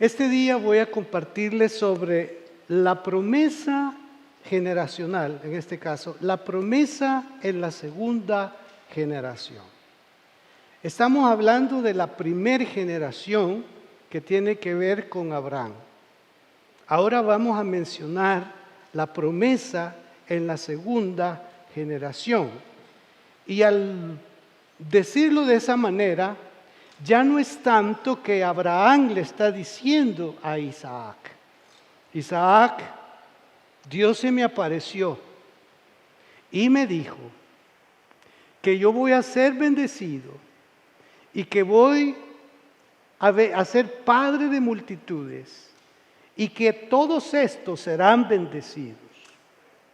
Este día voy a compartirles sobre la promesa generacional, en este caso, la promesa en la segunda generación. Estamos hablando de la primera generación que tiene que ver con Abraham. Ahora vamos a mencionar la promesa en la segunda generación. Y al decirlo de esa manera, ya no es tanto que Abraham le está diciendo a Isaac, Isaac, Dios se me apareció y me dijo que yo voy a ser bendecido y que voy a ser padre de multitudes y que todos estos serán bendecidos.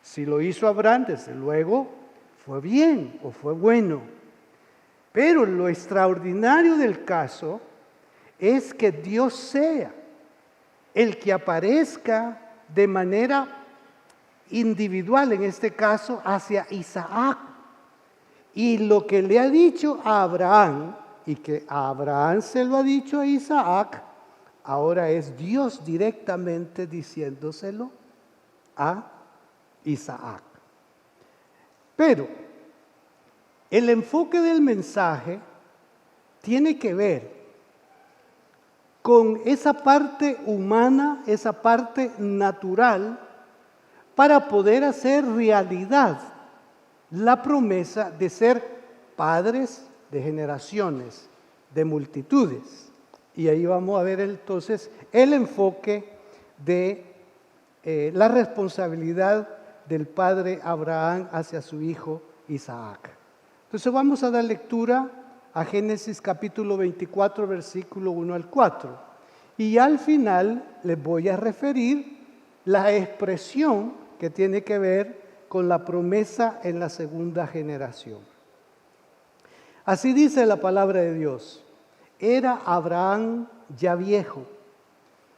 Si lo hizo Abraham, desde luego, fue bien o fue bueno. Pero lo extraordinario del caso es que Dios sea el que aparezca de manera individual, en este caso, hacia Isaac. Y lo que le ha dicho a Abraham, y que a Abraham se lo ha dicho a Isaac, ahora es Dios directamente diciéndoselo a Isaac. Pero el enfoque del mensaje tiene que ver con esa parte humana, esa parte natural, para poder hacer realidad la promesa de ser padres de generaciones, de multitudes. Y ahí vamos a ver entonces el enfoque de la responsabilidad del padre Abraham hacia su hijo Isaac. Entonces vamos a dar lectura a Génesis capítulo 24, versículo 1 al 4. Y al final les voy a referir la expresión que tiene que ver con la promesa en la segunda generación. Así dice la palabra de Dios. Era Abraham ya viejo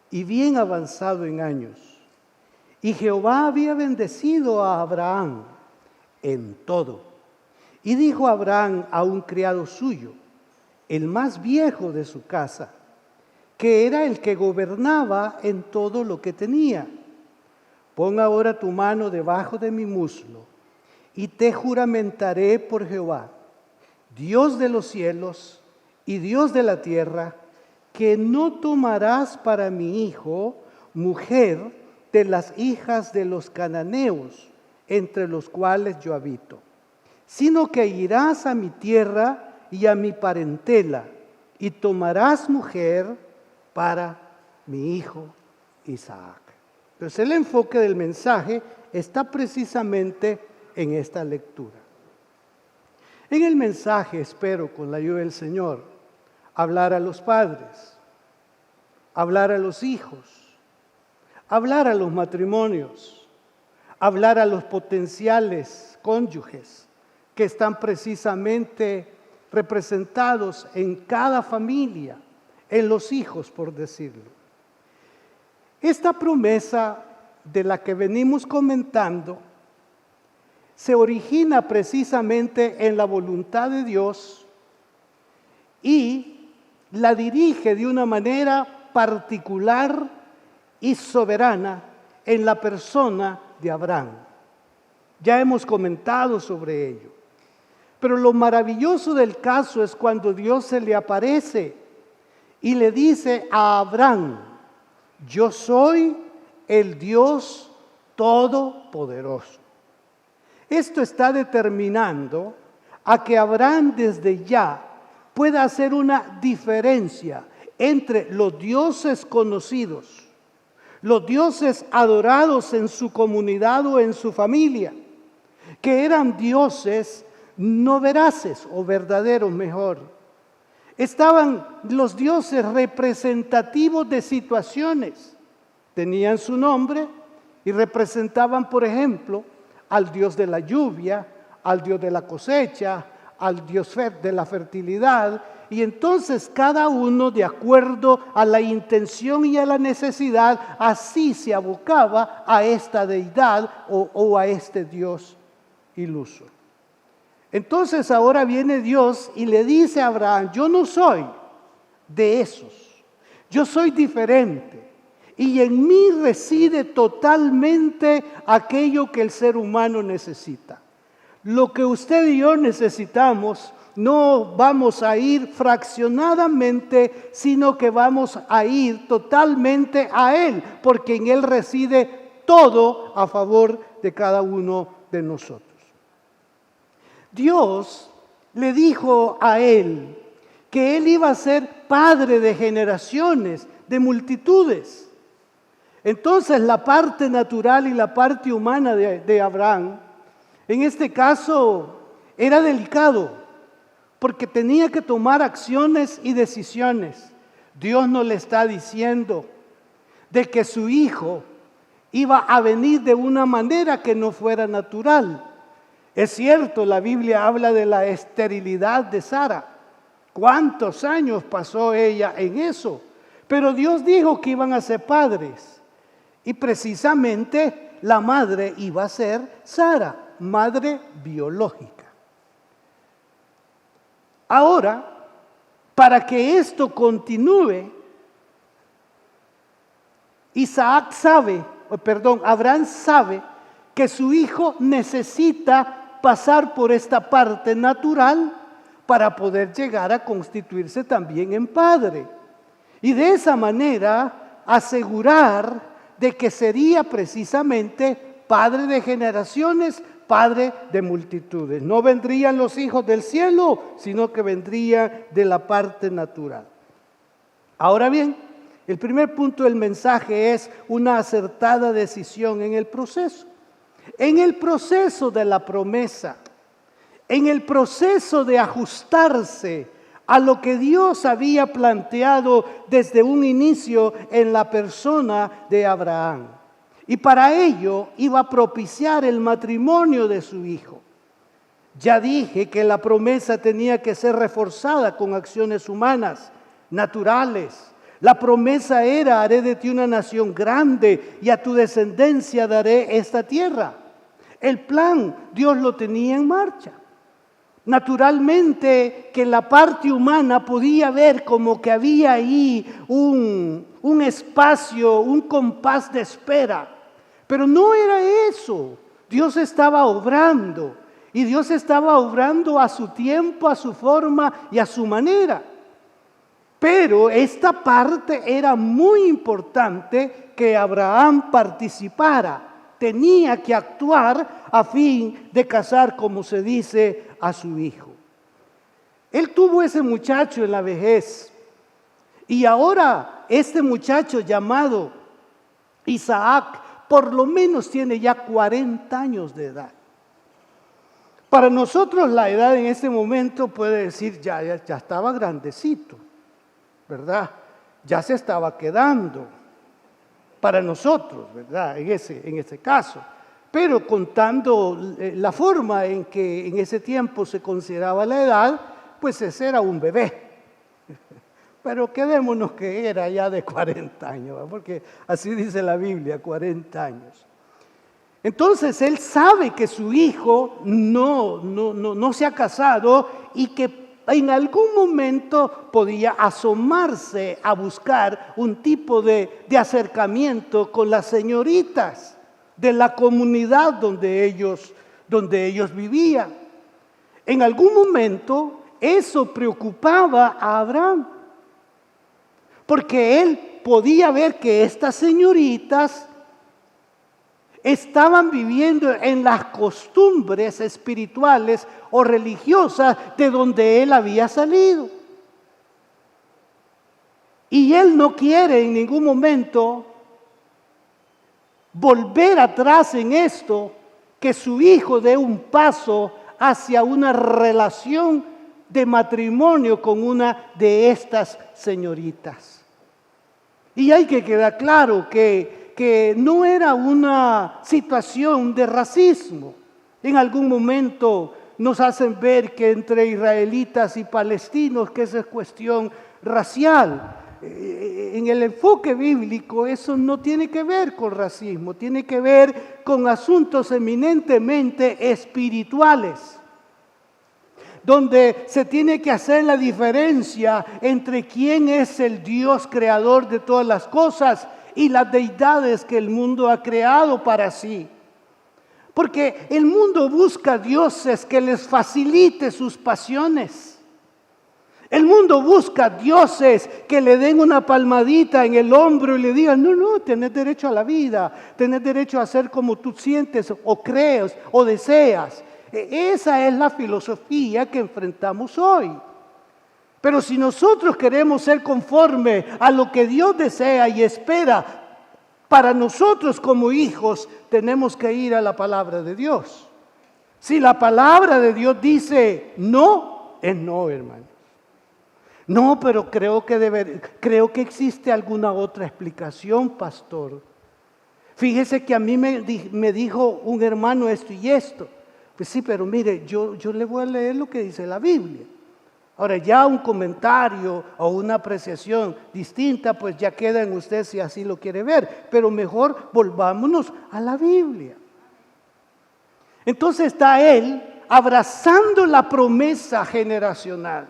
y bien avanzado en años. Y Jehová había bendecido a Abraham en todo. Y dijo Abraham a un criado suyo, el más viejo de su casa, que era el que gobernaba en todo lo que tenía: pon ahora tu mano debajo de mi muslo, y te juramentaré por Jehová, Dios de los cielos y Dios de la tierra, que no tomarás para mi hijo mujer de las hijas de los cananeos, entre los cuales yo habito, sino que irás a mi tierra y a mi parentela, y tomarás mujer para mi hijo Isaac. Entonces el enfoque del mensaje está precisamente en esta lectura. En el mensaje espero, con la ayuda del Señor, hablar a los padres, hablar a los hijos, hablar a los matrimonios, hablar a los potenciales cónyuges que están precisamente representados en cada familia, en los hijos, por decirlo. Esta promesa de la que venimos comentando se origina precisamente en la voluntad de Dios y la dirige de una manera particular y soberana en la persona de Abraham. Ya hemos comentado sobre ello. Pero lo maravilloso del caso es cuando Dios se le aparece y le dice a Abraham: yo soy el Dios Todopoderoso. Esto está determinando a que Abraham desde ya pueda hacer una diferencia entre los dioses conocidos, los dioses adorados en su comunidad o en su familia, que eran dioses no veraces o verdaderos mejor. Estaban los dioses representativos de situaciones. Tenían su nombre y representaban, por ejemplo, al dios de la lluvia, al dios de la cosecha, al dios de la fertilidad. Y entonces cada uno, de acuerdo a la intención y a la necesidad, así se abocaba a esta deidad o a este dios iluso. Entonces ahora viene Dios y le dice a Abraham: yo no soy de esos, Yo soy diferente y en mí reside totalmente aquello que el ser humano necesita. Lo que usted y yo necesitamos, no vamos a ir fraccionadamente, sino que vamos a ir totalmente a Él, porque en Él reside todo a favor de cada uno de nosotros. Dios le dijo a Él que Él iba a ser padre de generaciones, de multitudes. Entonces la parte natural y la parte humana de Abraham, en este caso, era delicado, porque tenía que tomar acciones y decisiones. Dios no le está diciendo de que su hijo iba a venir de una manera que no fuera natural. Es cierto, la Biblia habla de la esterilidad de Sara. ¿Cuántos años pasó ella en eso? Pero Dios dijo que iban a ser padres. Y precisamente la madre iba a ser Sara, madre biológica. Ahora, para que esto continúe, Abraham sabe que su hijo necesita pasar por esta parte natural para poder llegar a constituirse también en padre. Y de esa manera asegurar de que sería precisamente padre de generaciones, padre de multitudes. No vendrían los hijos del cielo, sino que vendría de la parte natural. Ahora bien, el primer punto del mensaje es una acertada decisión en el proceso. En el proceso de la promesa, en el proceso de ajustarse a lo que Dios había planteado desde un inicio en la persona de Abraham. Y para ello iba a propiciar el matrimonio de su hijo. Ya dije que la promesa tenía que ser reforzada con acciones humanas, naturales. La promesa era: haré de ti una nación grande y a tu descendencia daré esta tierra. El plan Dios lo tenía en marcha. Naturalmente que la parte humana podía ver como que había ahí un espacio, un compás de espera. Pero no era eso. Dios estaba obrando. Y Dios estaba obrando a su tiempo, a su forma y a su manera. Pero esta parte era muy importante que Abraham participara. Tenía que actuar a fin de casar, como se dice, a su hijo. Él tuvo ese muchacho en la vejez. Y ahora este muchacho llamado Isaac, por lo menos tiene ya 40 años de edad. Para nosotros la edad en este momento puede decir ya estaba grandecito, ¿verdad? Ya se estaba quedando. Para nosotros, ¿verdad? En ese caso. Pero contando la forma en que en ese tiempo se consideraba la edad, pues ese era un bebé. Pero quedémonos que era ya de 40 años, ¿verdad? Porque así dice la Biblia, 40 años. Entonces él sabe que su hijo no se ha casado y que en algún momento podía asomarse a buscar un tipo de acercamiento con las señoritas de la comunidad donde ellos vivían. En algún momento eso preocupaba a Abraham, porque él podía ver que estas señoritas estaban viviendo en las costumbres espirituales o religiosas de donde él había salido. Y él no quiere en ningún momento volver atrás en esto, que su hijo dé un paso hacia una relación de matrimonio con una de estas señoritas. Y hay que quedar claro que no era una situación de racismo. En algún momento nos hacen ver que entre israelitas y palestinos, que esa es cuestión racial. En el enfoque bíblico eso no tiene que ver con racismo, tiene que ver con asuntos eminentemente espirituales. donde se tiene que hacer la diferencia entre quién es el Dios creador de todas las cosas y las deidades que el mundo ha creado para sí. Porque el mundo busca dioses que les facilite sus pasiones. El mundo busca dioses que le den una palmadita en el hombro y le digan, no, tenés derecho a la vida, tenés derecho a hacer como tú sientes o crees o deseas. Esa es la filosofía que enfrentamos hoy. Pero si nosotros queremos ser conforme a lo que Dios desea y espera para nosotros como hijos, tenemos que ir a la palabra de Dios. Si la palabra de Dios dice no, es no, hermano. No, pero creo que existe alguna otra explicación, pastor. Fíjese que a mí me dijo un hermano esto y esto. Pues sí, pero mire, yo le voy a leer lo que dice la Biblia. Ahora ya un comentario o una apreciación distinta, pues ya queda en usted si así lo quiere ver. Pero mejor volvámonos a la Biblia. Entonces está él abrazando la promesa generacional.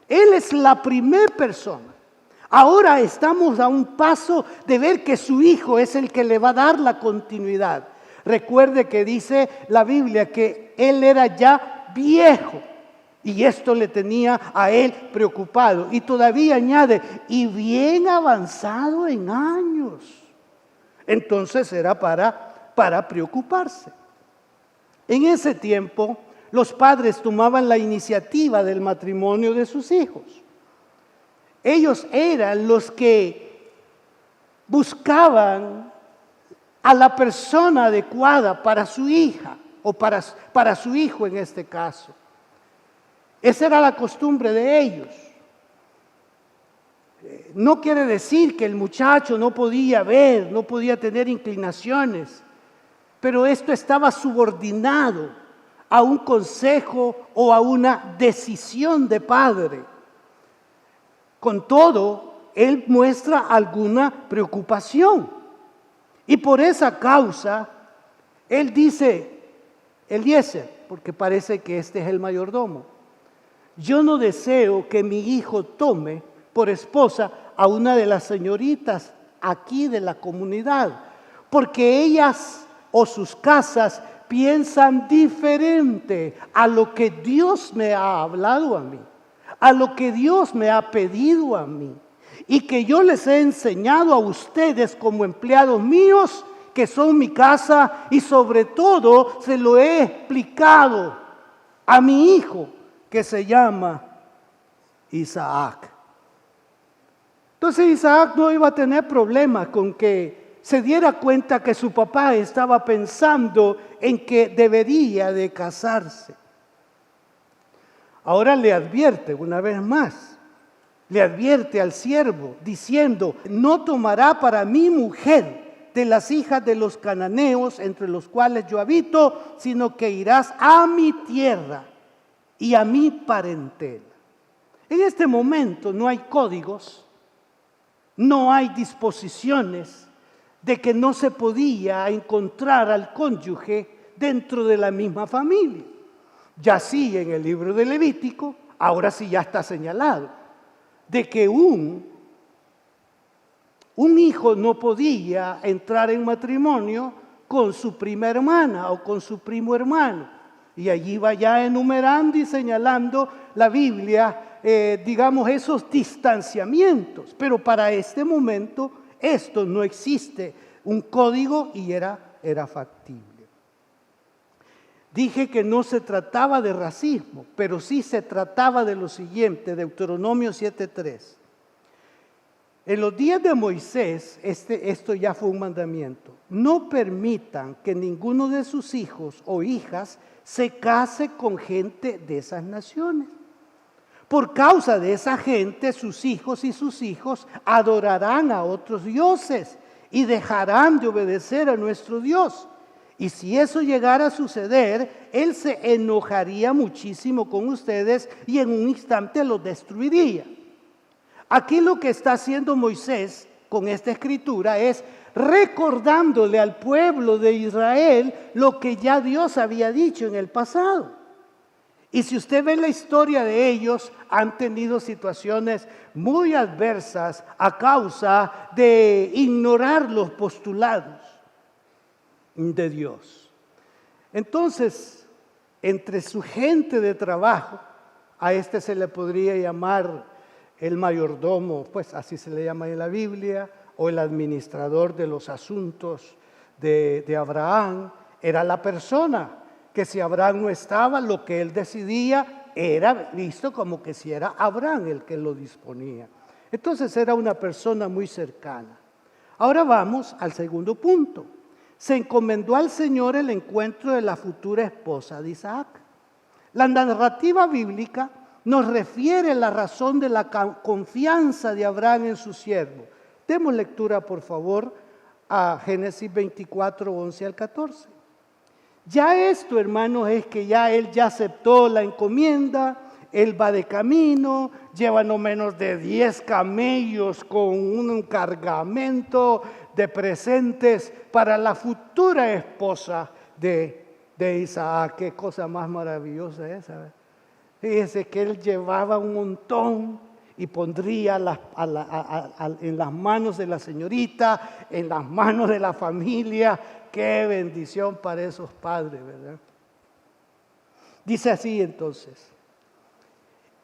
Él es la primera persona. Ahora estamos a un paso de ver que su hijo es el que le va a dar la continuidad. Recuerde que dice la Biblia que él era ya viejo y esto le tenía a él preocupado. Y todavía añade, y bien avanzado en años. Entonces era para preocuparse. En ese tiempo, los padres tomaban la iniciativa del matrimonio de sus hijos. Ellos eran los que buscaban a la persona adecuada para su hija o para su hijo en este caso. Esa era la costumbre de ellos. No quiere decir que el muchacho no podía ver, no podía tener inclinaciones, pero esto estaba subordinado a un consejo o a una decisión de padre. Con todo, él muestra alguna preocupación. Y por esa causa, él dice, Eliezer, porque parece que este es el mayordomo, yo no deseo que mi hijo tome por esposa a una de las señoritas aquí de la comunidad, porque ellas o sus casas piensan diferente a lo que Dios me ha hablado a mí, a lo que Dios me ha pedido a mí, y que yo les he enseñado a ustedes como empleados míos, que son mi casa, y sobre todo se lo he explicado a mi hijo, que se llama Isaac. Entonces Isaac no iba a tener problema con que se diera cuenta que su papá estaba pensando en que debería de casarse. Ahora le advierte una vez más, le advierte al siervo diciendo, no tomará para mí mujer de las hijas de los cananeos entre los cuales yo habito, sino que irás a mi tierra y a mi parentela. En este momento no hay códigos, no hay disposiciones de que no se podía encontrar al cónyuge dentro de la misma familia. Ya sí, en el libro de Levítico, ahora sí ya está señalado, de que un hijo no podía entrar en matrimonio con su prima hermana o con su primo hermano. Y allí va ya enumerando y señalando la Biblia, digamos, esos distanciamientos. Pero para este momento esto no existe un código y era factible. Dije que no se trataba de racismo, pero sí se trataba de lo siguiente, Deuteronomio 7:3. En los días de Moisés, esto ya fue un mandamiento. No permitan que ninguno de sus hijos o hijas se case con gente de esas naciones. Por causa de esa gente, sus hijos y sus hijos adorarán a otros dioses y dejarán de obedecer a nuestro Dios. Y si eso llegara a suceder, Él se enojaría muchísimo con ustedes y en un instante los destruiría. Aquí lo que está haciendo Moisés con esta escritura es recordándole al pueblo de Israel lo que ya Dios había dicho en el pasado. Y si usted ve la historia de ellos, han tenido situaciones muy adversas a causa de ignorar los postulados de Dios. Entonces, entre su gente de trabajo, a este se le podría llamar el mayordomo, pues así se le llama en la Biblia, o el administrador de los asuntos de Abraham, era la persona que si Abraham no estaba, lo que él decidía era visto como que si era Abraham el que lo disponía. Entonces era una persona muy cercana. Ahora vamos al segundo punto. Se encomendó al Señor el encuentro de la futura esposa de Isaac. La narrativa bíblica nos refiere la razón de la confianza de Abraham en su siervo. Demos lectura, por favor, a Génesis 24, 11 al 14. Ya esto, hermanos, es que él ya aceptó la encomienda, él va de camino, lleva no menos de 10 camellos con un cargamento de presentes para la futura esposa de Isaac. Qué cosa más maravillosa esa. Fíjese que él llevaba un montón y pondría en las manos de la señorita, en las manos de la familia. Qué bendición para esos padres, ¿verdad? Dice así entonces.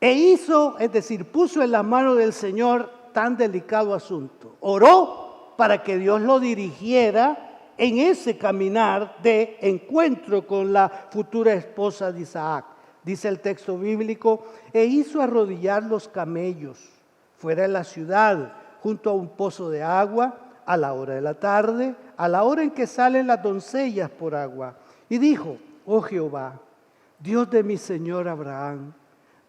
E hizo, es decir, puso en las manos del Señor tan delicado asunto. Oró para que Dios lo dirigiera en ese caminar de encuentro con la futura esposa de Isaac. Dice el texto bíblico, e hizo arrodillar los camellos fuera de la ciudad, junto a un pozo de agua, a la hora de la tarde, a la hora en que salen las doncellas por agua. Y dijo, oh Jehová, Dios de mi señor Abraham,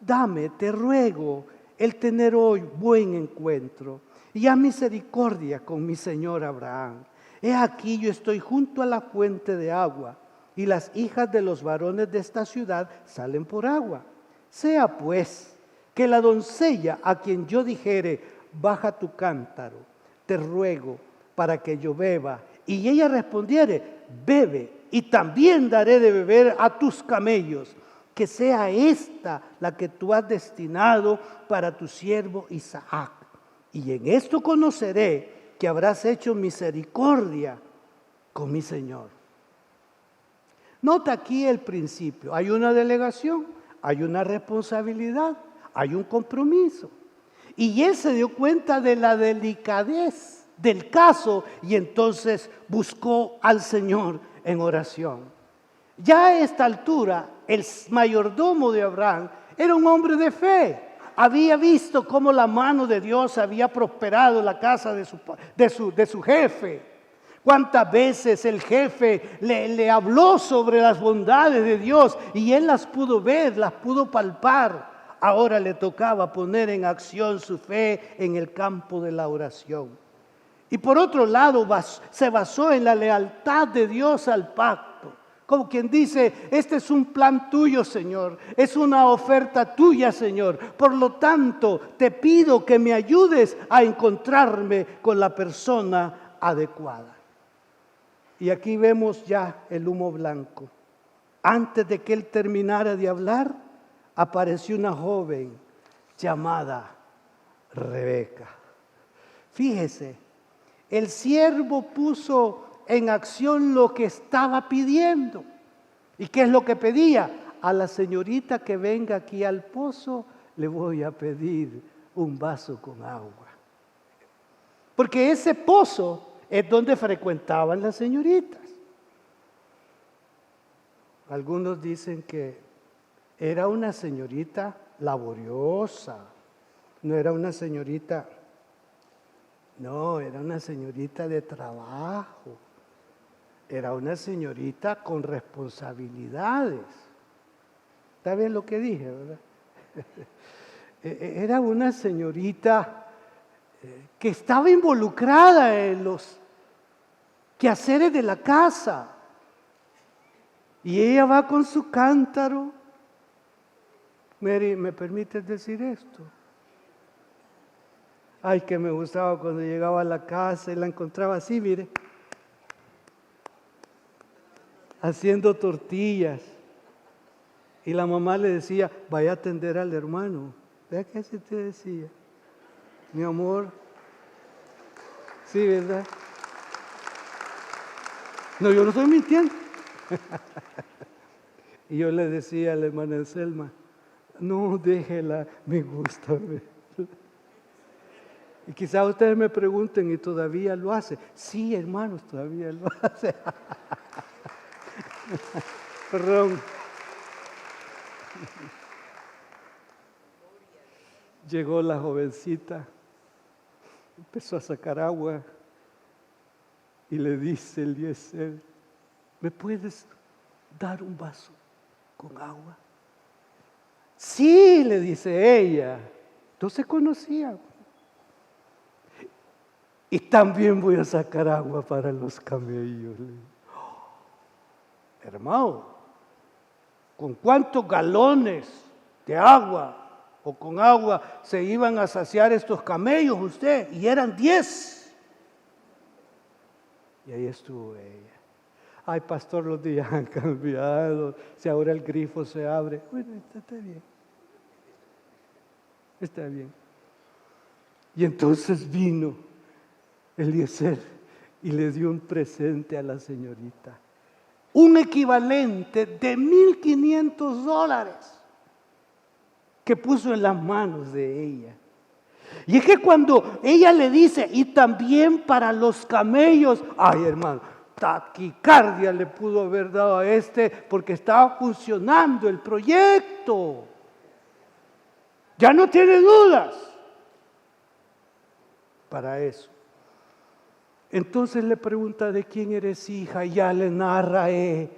dame, te ruego, el tener hoy buen encuentro, y haz misericordia con mi señor Abraham. He aquí yo estoy junto a la fuente de agua, y las hijas de los varones de esta ciudad salen por agua. Sea pues que la doncella a quien yo dijere, baja tu cántaro, te ruego para que yo beba, y ella respondiere, bebe, y también daré de beber a tus camellos, que sea esta la que tú has destinado para tu siervo Isaac. Y en esto conoceré que habrás hecho misericordia con mi Señor. Nota aquí el principio. Hay una delegación, hay una responsabilidad, hay un compromiso. Y él se dio cuenta de la delicadez del caso y entonces buscó al Señor en oración. Ya a esta altura, el mayordomo de Abraham era un hombre de fe. Había visto cómo la mano de Dios había prosperado la casa de su jefe. Cuántas veces el jefe le habló sobre las bondades de Dios y él las pudo ver, las pudo palpar. Ahora le tocaba poner en acción su fe en el campo de la oración. Y por otro lado, se basó en la lealtad de Dios al pacto. Como quien dice, este es un plan tuyo, Señor, es una oferta tuya, Señor. Por lo tanto, te pido que me ayudes a encontrarme con la persona adecuada. Y aquí vemos ya el humo blanco. Antes de que él terminara de hablar, apareció una joven llamada Rebeca. Fíjese, el siervo puso en acción lo que estaba pidiendo. ¿Y qué es lo que pedía? A la señorita que venga aquí al pozo, le voy a pedir un vaso con agua. Porque ese pozo es donde frecuentaban las señoritas. Algunos dicen que era una señorita laboriosa, no era una señorita, no, era una señorita de trabajo, era una señorita con responsabilidades. ¿Está bien lo que dije, verdad? Era una señorita que estaba involucrada en los quehaceres de la casa. Y ella va con su cántaro. Mary, ¿me permites decir esto? Ay, que me gustaba cuando llegaba a la casa y la encontraba así, mire, haciendo tortillas. Y la mamá le decía, vaya a atender al hermano. ¿Vea qué se te decía? Mi amor. Sí, ¿verdad? No, yo no estoy mintiendo. Y yo le decía a la hermana Selma, no, déjela, me gusta verla. Y quizás ustedes me pregunten, ¿y todavía lo hace? Sí, hermanos, todavía lo hace. Perdón. Llegó la jovencita, empezó a sacar agua y le dice Eliezer, ¿me puedes dar un vaso con agua? Sí, le dice ella, no se conocía. Y también voy a sacar agua para los camellos. Hermano, ¿con cuántos galones de agua o con agua se iban a saciar estos camellos usted? Y eran 10. Y ahí estuvo ella. Ay, pastor, los días han cambiado. Si ahora el grifo se abre. Bueno, está bien. Está bien. Y entonces vino Eliezer y le dio un presente a la señorita. Un equivalente de $1,500 que puso en las manos de ella. Y es que cuando ella le dice, y también para los camellos, ay hermano, taquicardia le pudo haber dado a porque estaba funcionando el proyecto. Ya no tiene dudas para eso. Entonces le pregunta, ¿de quién eres hija? Y ya le narra. Y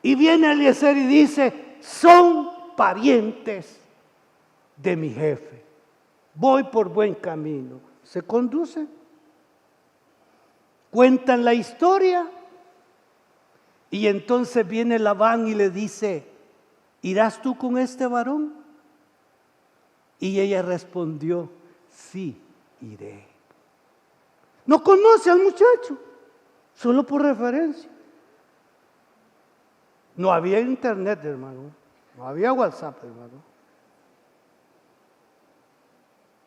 viene Eliezer y dice, son parientes de mi jefe. Voy por buen camino. Se conducen, cuentan la historia y entonces viene Labán y le dice, ¿irás tú con este varón? Y ella respondió, sí, iré. No conoce al muchacho, solo por referencia. No había internet, hermano. No había WhatsApp, hermano.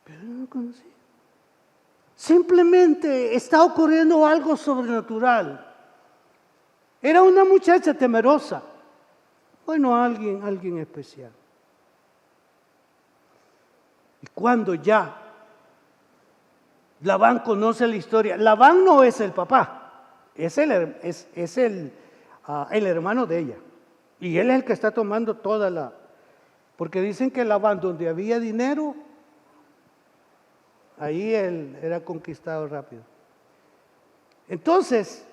Pero no lo conocía. Simplemente está ocurriendo algo sobrenatural. Era una muchacha temerosa. Bueno, alguien especial. Y cuando ya Labán conoce la historia, Labán no es el papá, es el hermano de ella. Y él es el que está tomando toda la... Porque dicen que Labán, donde había dinero, ahí él era conquistado rápido. Entonces,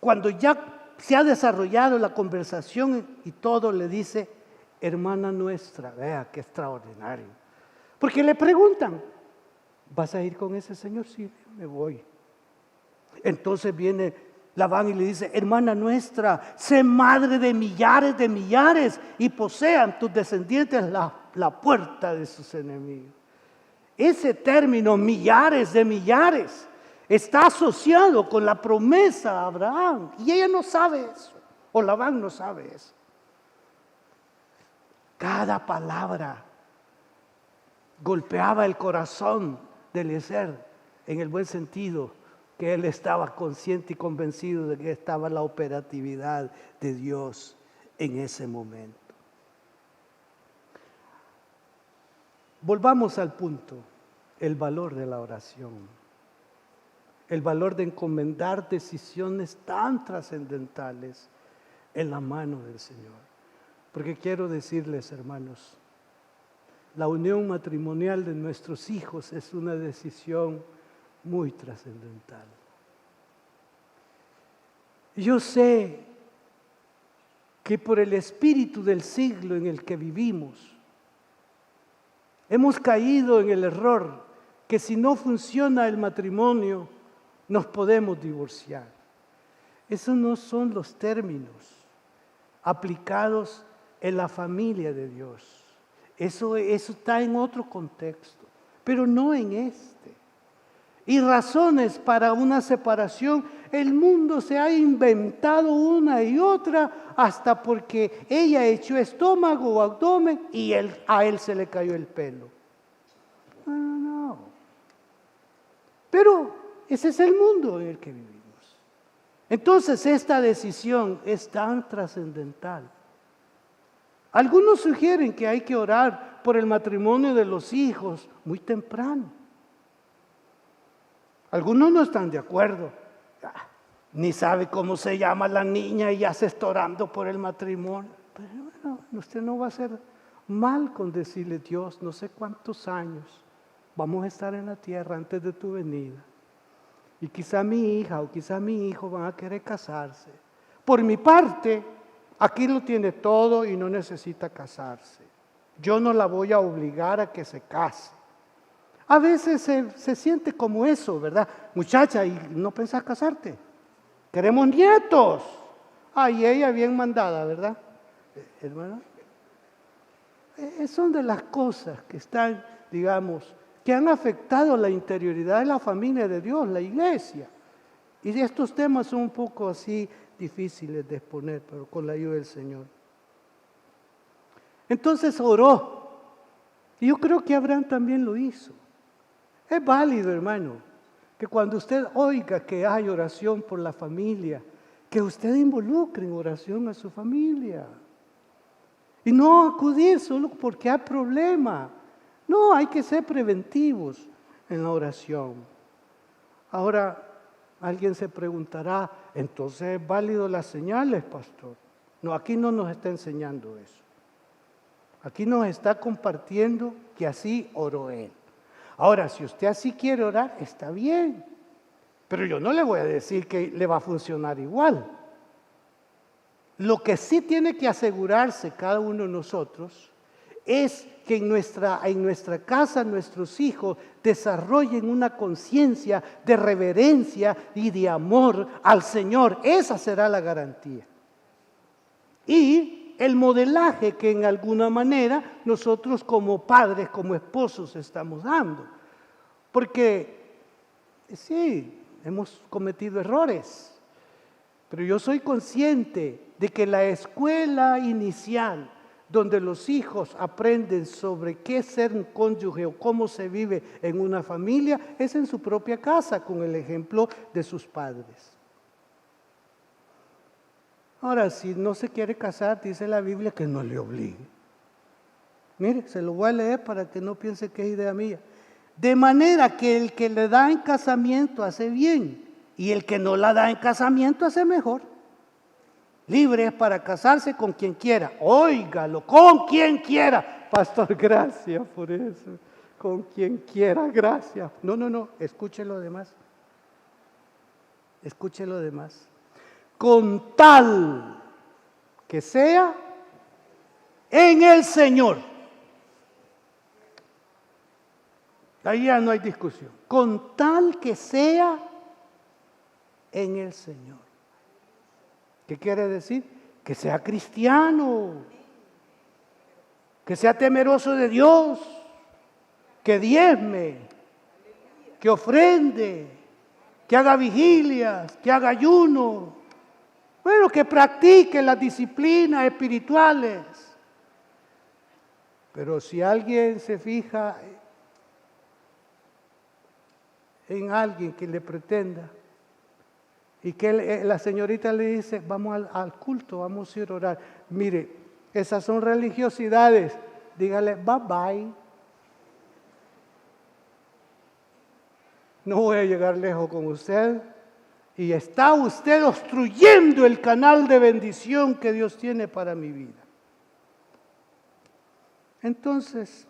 cuando ya se ha desarrollado la conversación y todo, le dice, hermana nuestra, vea qué extraordinario. Porque le preguntan, ¿vas a ir con ese señor? Sí, me voy. Entonces viene Labán y le dice, hermana nuestra, sé madre de millares y posean tus descendientes la puerta de sus enemigos. Ese término, millares de millares, está asociado con la promesa a Abraham. Y ella no sabe eso, o Labán no sabe eso. Cada palabra golpeaba el corazón de Eliezer en el buen sentido, que él estaba consciente y convencido de que estaba la operatividad de Dios en ese momento. Volvamos al punto, el valor de la oración, el valor de encomendar decisiones tan trascendentales en la mano del Señor. Porque quiero decirles, hermanos, la unión matrimonial de nuestros hijos es una decisión muy trascendental. Yo sé que por el espíritu del siglo en el que vivimos, hemos caído en el error que si no funciona el matrimonio, nos podemos divorciar. Esos no son los términos aplicados en la familia de Dios. Eso está en otro contexto, pero no en este. y razones para una separación, el mundo se ha inventado una y otra hasta porque ella echó estómago o abdomen y a él se le cayó el pelo. No. Pero ese es el mundo en el que vivimos. Entonces esta decisión es tan trascendental. Algunos sugieren que hay que orar por el matrimonio de los hijos muy temprano. Algunos no están de acuerdo. Ni sabe cómo se llama la niña y ya se está orando por el matrimonio. Pero bueno, usted no va a hacer mal con decirle: Dios, no sé cuántos años vamos a estar en la tierra antes de tu venida. Y quizá mi hija o quizá mi hijo van a querer casarse. Por mi parte, aquí lo tiene todo y no necesita casarse. Yo no la voy a obligar a que se case. A veces se siente como eso, ¿verdad? Muchacha, ¿y no pensás casarte? Queremos nietos. Ay, ella bien mandada, ¿verdad? Hermano. Son de las cosas que están, digamos, que han afectado la interioridad de la familia de Dios, la iglesia. Y estos temas son un poco así difíciles de exponer, pero con la ayuda del Señor. Entonces oró. Y yo creo que Abraham también lo hizo. Es válido, hermano, que cuando usted oiga que hay oración por la familia, que usted involucre en oración a su familia. Y no acudir solo porque hay problema. No, hay que ser preventivos en la oración. Ahora, alguien se preguntará, ¿entonces es válido las señales, pastor? No, aquí no nos está enseñando eso. Aquí nos está compartiendo que así oró él. Ahora, si usted así quiere orar, está bien. Pero yo no le voy a decir que le va a funcionar igual. Lo que sí tiene que asegurarse cada uno de nosotros es que en nuestra casa nuestros hijos desarrollen una conciencia de reverencia y de amor al Señor. Esa será la garantía. Y el modelaje que en alguna manera nosotros como padres, como esposos estamos dando. Porque sí, hemos cometido errores, pero yo soy consciente de que la escuela inicial, donde los hijos aprenden sobre qué es ser un cónyuge o cómo se vive en una familia, es en su propia casa, con el ejemplo de sus padres. Ahora, si no se quiere casar, dice la Biblia que no le obligue. Mire, se lo voy a leer para que no piense que es idea mía. De manera que el que le da en casamiento hace bien, y el que no la da en casamiento hace mejor. Libre es para casarse con quien quiera. Óigalo, con quien quiera. Pastor, gracias por eso. Con quien quiera, gracias. No, escuche lo demás. Escuche lo demás. Con tal que sea en el Señor. Ahí ya no hay discusión. Con tal que sea en el Señor. ¿Qué quiere decir? Que sea cristiano, que sea temeroso de Dios, que diezme, que ofrende, que haga vigilias, que haga ayuno. Bueno, que practique las disciplinas espirituales. Pero si alguien se fija en alguien que le pretenda y que la señorita le dice, vamos al culto, vamos a ir a orar. Mire, esas son religiosidades. Dígale, bye bye. No voy a llegar lejos con usted. Y está usted obstruyendo el canal de bendición que Dios tiene para mi vida. Entonces,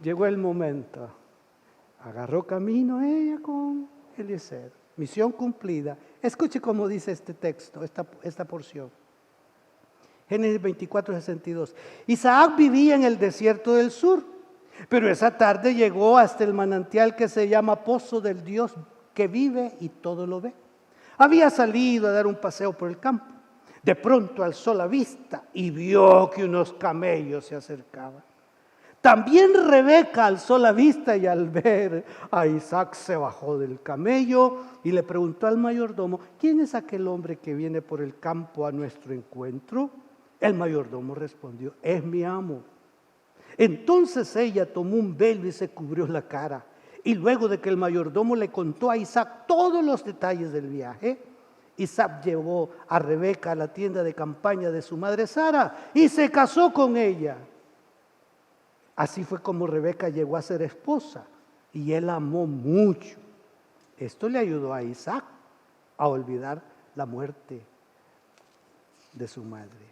llegó el momento. Agarró camino ella con Eliezer. Misión cumplida. Escuche cómo dice este texto, esta porción. Génesis 24:62. Isaac vivía en el desierto del sur, pero esa tarde llegó hasta el manantial que se llama Pozo del Dios que vive y todo lo ve. Había salido a dar un paseo por el campo. De pronto alzó la vista y vio que unos camellos se acercaban. También Rebeca alzó la vista y al ver a Isaac se bajó del camello y le preguntó al mayordomo: ¿quién es aquel hombre que viene por el campo a nuestro encuentro? El mayordomo respondió: es mi amo. Entonces ella tomó un velo y se cubrió la cara. Y luego de que el mayordomo le contó a Isaac todos los detalles del viaje, Isaac llevó a Rebeca a la tienda de campaña de su madre Sara y se casó con ella. Así fue como Rebeca llegó a ser esposa y él amó mucho. Esto le ayudó a Isaac a olvidar la muerte de su madre.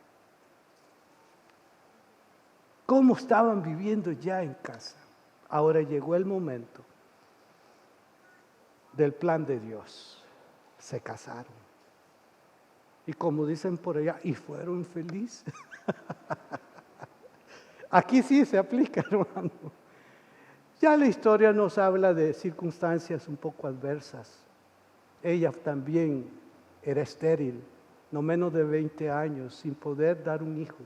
¿Cómo estaban viviendo ya en casa? Ahora llegó el momento del plan de Dios. Se casaron. Y como dicen por allá, y fueron felices. Aquí sí se aplica, hermano. Ya la historia nos habla de circunstancias un poco adversas. Ella también era estéril, no menos de 20 años, sin poder dar un hijo.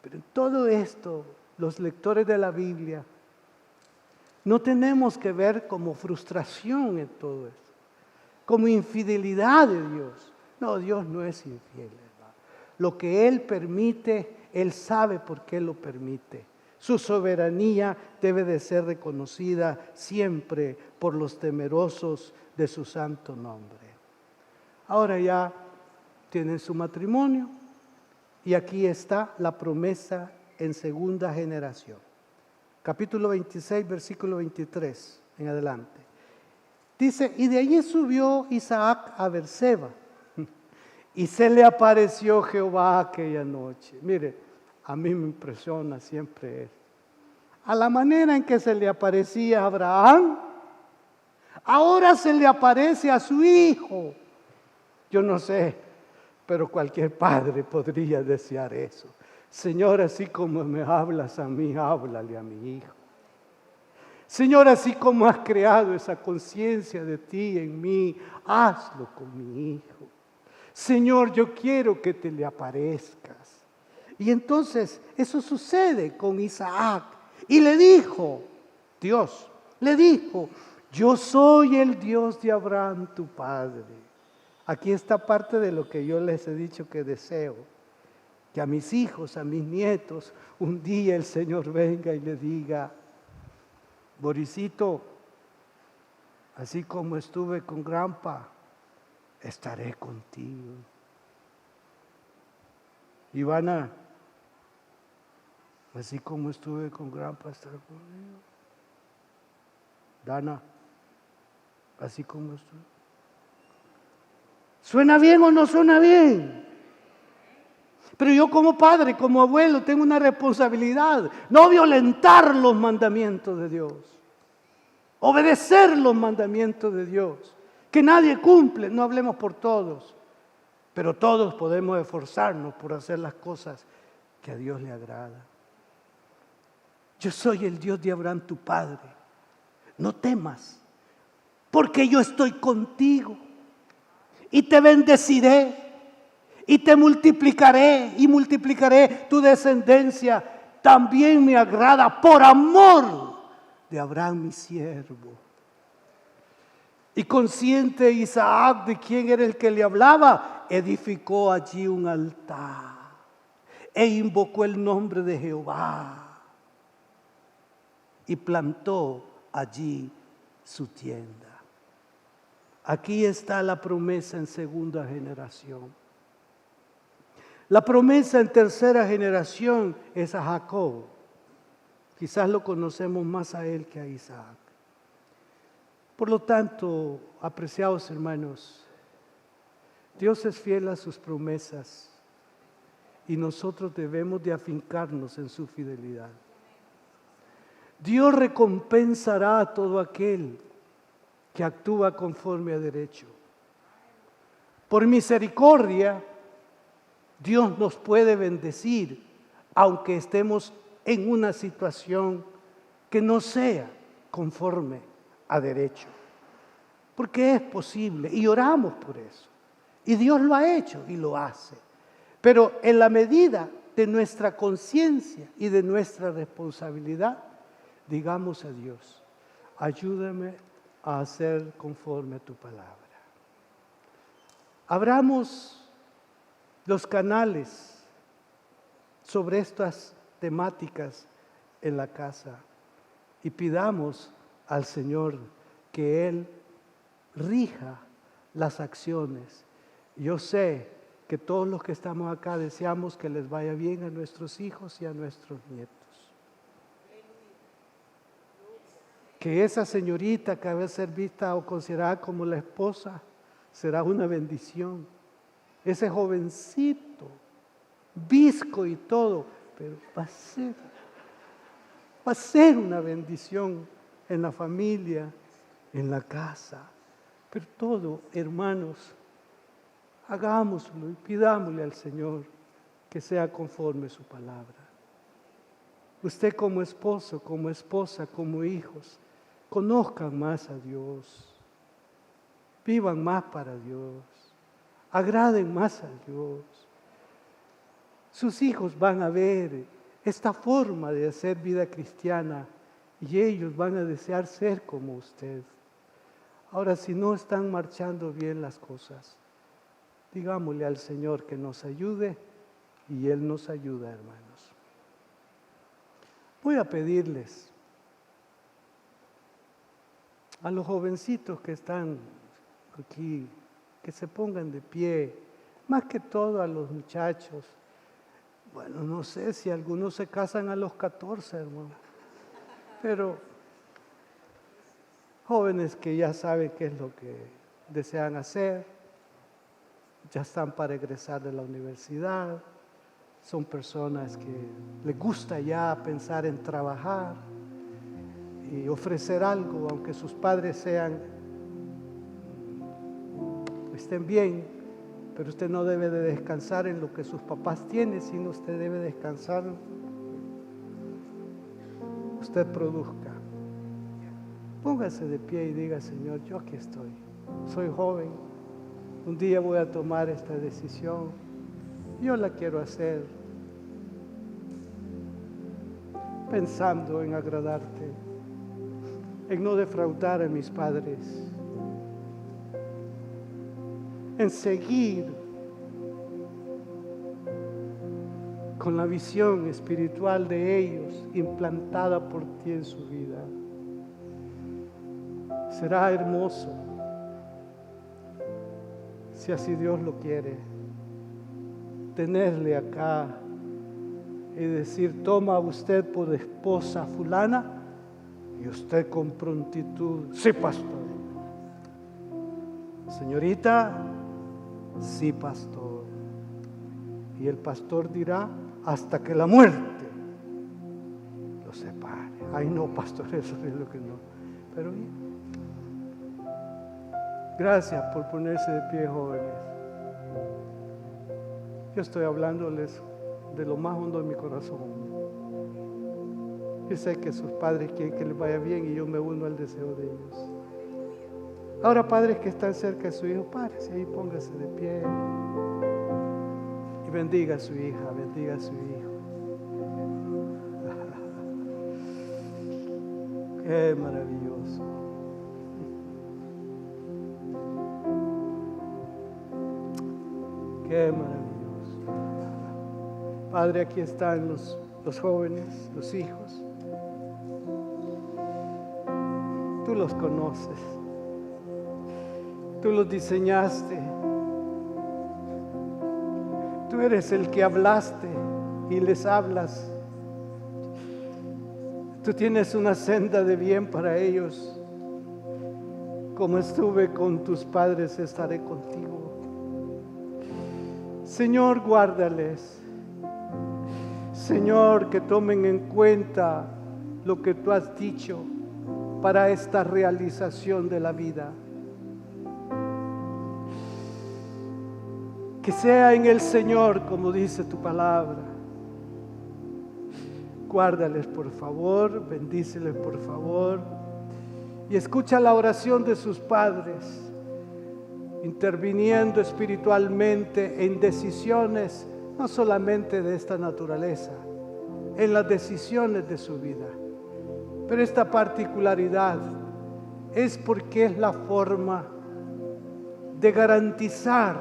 Pero en todo esto, los lectores de la Biblia, no tenemos que ver como frustración en todo esto, como infidelidad de Dios. No, Dios no es infiel, hermano. Lo que Él permite, Él sabe por qué lo permite. Su soberanía debe de ser reconocida siempre por los temerosos de su santo nombre. Ahora ya tienen su matrimonio y aquí está la promesa en segunda generación. Capítulo 26, versículo 23 en adelante. Dice: y de allí subió Isaac a Berseba y se le apareció Jehová aquella noche. Mire, a mí me impresiona siempre esto. A la manera en que se le aparecía a Abraham, ahora se le aparece a su hijo. Yo no sé, pero cualquier padre podría desear eso. Señor, así como me hablas a mí, háblale a mi hijo. Señor, así como has creado esa conciencia de ti en mí, hazlo con mi hijo. Señor, yo quiero que te le aparezcas. Y entonces eso sucede con Isaac. Y le dijo, Dios le dijo: yo soy el Dios de Abraham, tu padre. Aquí está parte de lo que yo les he dicho que deseo. Que a mis hijos, a mis nietos, un día el Señor venga y le diga: Borisito, así como estuve con Grampa, estaré contigo. Ivana, así como estuve con Grampa, estaré conmigo. Dana, así como estuve. ¿Suena bien o no suena bien? Pero yo como padre, como abuelo, tengo una responsabilidad: no violentar los mandamientos de Dios, obedecer los mandamientos de Dios, que nadie cumple. No hablemos por todos, pero todos podemos esforzarnos por hacer las cosas que a Dios le agrada. Yo soy el Dios de Abraham, tu padre. No temas, porque yo estoy contigo y te bendeciré. Y te multiplicaré y multiplicaré tu descendencia. También me agrada por amor de Abraham mi siervo. Y consciente Isaac de quién era el que le hablaba, edificó allí un altar e invocó el nombre de Jehová y plantó allí su tienda. Aquí está la promesa en segunda generación. La promesa en tercera generación es a Jacob. Quizás lo conocemos más a él que a Isaac. Por lo tanto, apreciados hermanos, Dios es fiel a sus promesas y nosotros debemos de afincarnos en su fidelidad. Dios recompensará a todo aquel que actúa conforme a derecho. Por misericordia, Dios nos puede bendecir, aunque estemos en una situación que no sea conforme a derecho. Porque es posible y oramos por eso. Y Dios lo ha hecho y lo hace. Pero en la medida de nuestra conciencia y de nuestra responsabilidad, digamos a Dios, ayúdame a hacer conforme a tu palabra. Abramos los canales sobre estas temáticas en la casa y pidamos al Señor que Él rija las acciones. Yo sé que todos los que estamos acá deseamos que les vaya bien a nuestros hijos y a nuestros nietos. Que esa señorita que va a ser vista o considerada como la esposa será una bendición. Ese jovencito, visco y todo, pero va a ser una bendición en la familia, en la casa. Pero todo, hermanos, hagámoslo y pidámosle al Señor que sea conforme su palabra. Usted como esposo, como esposa, como hijos, conozcan más a Dios, vivan más para Dios, agraden más a Dios. Sus hijos van a ver esta forma de hacer vida cristiana y ellos van a desear ser como usted. Ahora, si no están marchando bien las cosas, digámosle al Señor que nos ayude y Él nos ayuda, hermanos. Voy a pedirles a los jovencitos que están aquí, que se pongan de pie, más que todo a los muchachos. Bueno, no sé si algunos se casan a los 14, hermano, pero jóvenes que ya saben qué es lo que desean hacer, ya están para egresar de la universidad, son personas que les gusta ya pensar en trabajar y ofrecer algo, aunque sus padres estén bien, pero usted no debe de descansar en lo que sus papás tienen, sino usted debe descansar, usted produzca. Póngase de pie y diga: Señor, yo aquí estoy, soy joven, un día voy a tomar esta decisión, yo la quiero hacer pensando en agradarte, en no defraudar a mis padres, en seguir con la visión espiritual de ellos implantada por ti en su vida. Será hermoso, si así Dios lo quiere, tenerle acá y decir: toma usted por esposa fulana, y usted con prontitud: sí, pastor. Señorita: sí, pastor. Y el pastor dirá: hasta que la muerte los separe. Ay, no, pastor, eso es lo que no. Pero gracias por ponerse de pie, jóvenes. Yo estoy hablándoles de lo más hondo de mi corazón. Yo sé que sus padres quieren que les vaya bien y yo me uno al deseo de ellos. Ahora, padres que están cerca de su hijo, párese ahí, póngase de pie y bendiga a su hija, bendiga a su hijo. Qué maravilloso. Qué maravilloso. Padre, aquí están los jóvenes, los hijos. Tú los conoces. Tú los diseñaste. Tú eres el que hablaste y les hablas. Tú tienes una senda de bien para ellos. Como estuve con tus padres, estaré contigo. Señor, guárdales. Señor, que tomen en cuenta lo que tú has dicho para esta realización de la vida. Que sea en el Señor, como dice tu palabra. Guárdales, por favor, bendíceles, por favor. Y escucha la oración de sus padres, interviniendo espiritualmente en decisiones no solamente de esta naturaleza, en las decisiones de su vida, pero esta particularidad es porque es la forma de garantizar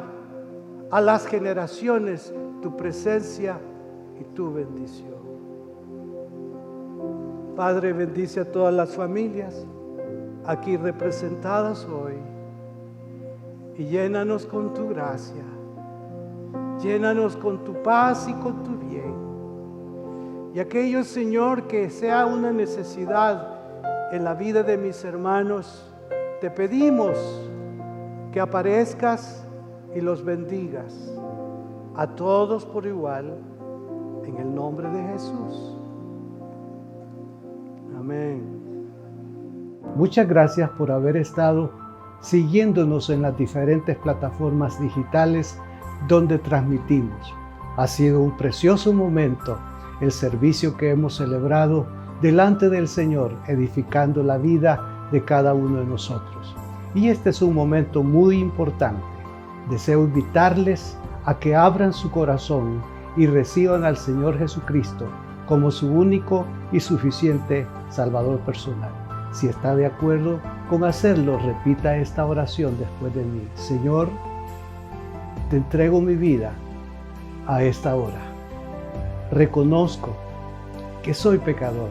a las generaciones tu presencia y tu bendición. Padre, bendice a todas las familias aquí representadas hoy y llénanos con tu gracia, llénanos con tu paz y con tu bien. Y aquellos, Señor, que sea una necesidad en la vida de mis hermanos, te pedimos que aparezcas y los bendigas a todos por igual, en el nombre de Jesús. Amén. Muchas gracias por haber estado siguiéndonos en las diferentes plataformas digitales donde transmitimos. Ha sido un precioso momento el servicio que hemos celebrado delante del Señor, edificando la vida de cada uno de nosotros. Y este es un momento muy importante. Deseo invitarles a que abran su corazón y reciban al Señor Jesucristo como su único y suficiente Salvador personal. Si está de acuerdo con hacerlo, repita esta oración después de mí. Señor, te entrego mi vida a esta hora. Reconozco que soy pecador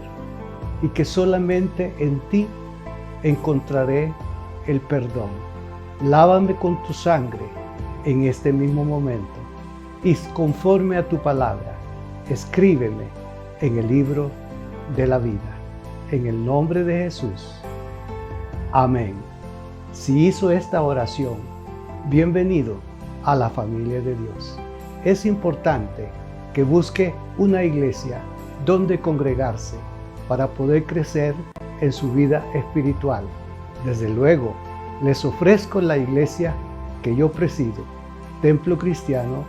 y que solamente en ti encontraré el perdón. Lávame con tu sangre en este mismo momento y conforme a tu palabra, escríbeme en el libro de la vida. En el nombre de Jesús. Amén. Si hizo esta oración, bienvenido a la familia de Dios. Es importante que busque una iglesia donde congregarse para poder crecer en su vida espiritual. Desde luego, les ofrezco la iglesia que yo presido, Templo Cristiano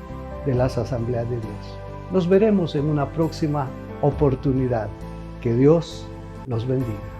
de las Asambleas de Dios. Nos veremos en una próxima oportunidad. Que Dios los bendiga.